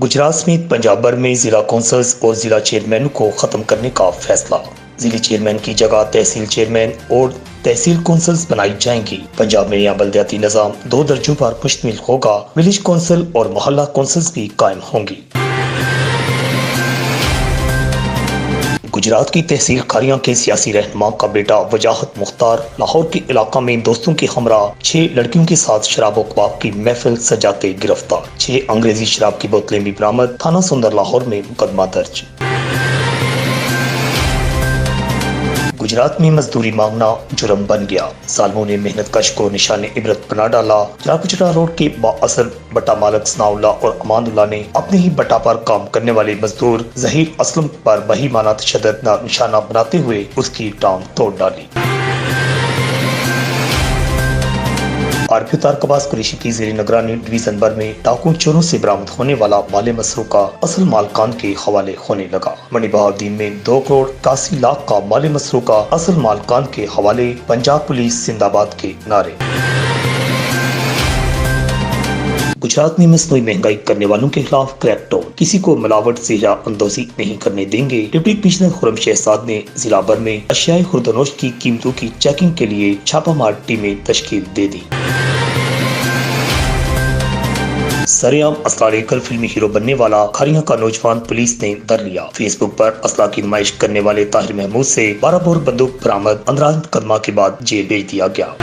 गुजरात समेत पंजाब भर में जिला कौंसल्स और जिला चेयरमैनों को खत्म करने का फैसला। जिले चेयरमैन की जगह तहसील चेयरमैन और तहसील कौंसल्स बनाई जाएंगी। पंजाब में यह बल्दियाती निजाम 2 दर्जों पर मुश्तमिल होगा। विलेज कौंसिल और मोहल्ला कौंसल्स भी कायम होंगी। गुजरात की तहसील खारियां के सियासी रहनुमा का बेटा वजाहत मुख्तार लाहौर के इलाका में दोस्तों के हमरा 6 लड़कियों के साथ शराब और कबाब की महफिल सजाते गिरफ्तार। 6 अंग्रेजी शराब की बोतलें भी बरामद। थाना सुंदर लाहौर में मुकदमा दर्ज। गुजरात में मजदूरी मांगना जुर्म बन गया। सालमों ने मेहनत कश को निशाने इबरत बना डाला। चराकुचरा रोड के बाअसर बट्टा मालक सनाउल्लाह और अमानुल्लाह ने अपने ही बट्टा पर काम करने वाले मजदूर जहीर असलम पर बहीमाना तशद्दुद का निशाना बनाते हुए उसकी टांग तोड़ डाली। आरपी तारकबाज कुरैशी की ज़ेरे निगरानी डिवीजन भर में डाकू चोरों से बरामद होने वाला माल मसरू का असल मालकान के हवाले होने लगा। मंडी बहाउद्दीन में 2 करोड़ 81 लाख का माल मसरू का असल मालकान के हवाले। पंजाब पुलिस जिंदाबाद के नारे। गुजरात में मसनूई महंगाई करने वालों के खिलाफ क्रैकडाउन। किसी को मिलावट से अंदोजी नहीं करने देंगे। डिप्टी कमिश्नर खुर्रम शहजाद ने जिला भर में अशियाए खुर्दनोश की कीमतों की चेकिंग के लिए छापामार टीमें तश्कील दे दी। सरेआम असला लेकर फिल्मी हीरो बनने वाला खारियां का नौजवान पुलिस ने धर लिया। फेसबुक पर असला की नुमाइश करने वाले ताहिर महमूद से 12 बोर बंदूक बरामद। 15 मुकदमा के बाद जेल भेज दिया गया।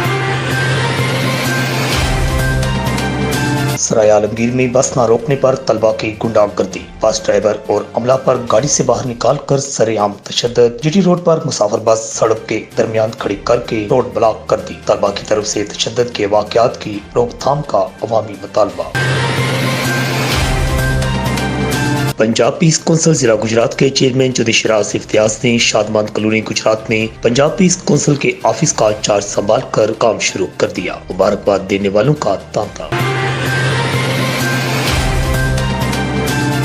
सराय आलमगीर में बस न रोकने पर तलबा की गुंडागर्दी। बस ड्राइवर और अमला पर गाड़ी से बाहर निकाल कर सरेआम तशद्दुद। जीटी रोड पर मुसाफिर बस सड़क के दरमियान खड़ी करके रोड ब्लॉक कर दी। तलबा की तरफ से तशद्दुद के वाकयात की रोकथाम का अवामी मुतालबा। पंजाब पीस कौंसिल जिला गुजरात के चेयरमैन चौधरी शिराज इफ्तियाज ने शादमान कॉलोनी गुजरात में पंजाब पीस कौंसिल के ऑफिस का चार्ज संभाल कर काम शुरू कर दिया। मुबारकबाद देने वालों का तांता।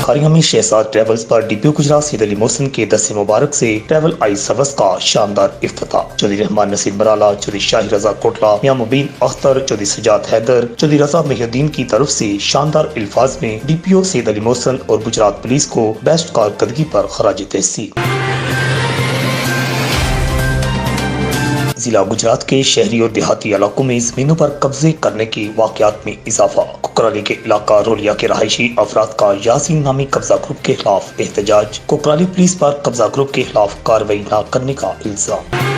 खारियां में शहजाद ट्रेवल्स पर डीपीओ गुजरात सैयद अली मोहसिन के दस्ते मुबारक से ट्रैवल आई सर्विस का शानदार इफ्तिताह। चौधरी रहमान नसीर मराला, चौधरी शाही रजा कोटला, मियां मुबीन अख्तर, चौधरी सजाद हैदर, चौधरी रजा मेहद्दीन की तरफ से शानदार अल्फाज में डीपीओ सैयद अली मोहसिन और गुजरात पुलिस को बेस्ट कारकर्दगी पर खराज तहसीन। जिला गुजरात के शहरी और देहाती इलाकों में जमीनों पर कब्जे करने के वाकयात में इजाफा। कुकराली के इलाका रोलिया के रहायशी अफराद का यासीन नामी कब्जा ग्रुप के खिलाफ एहतजाज। कुकराली पुलिस पर कब्जा ग्रुप के खिलाफ कार्रवाई न करने का इल्जाम।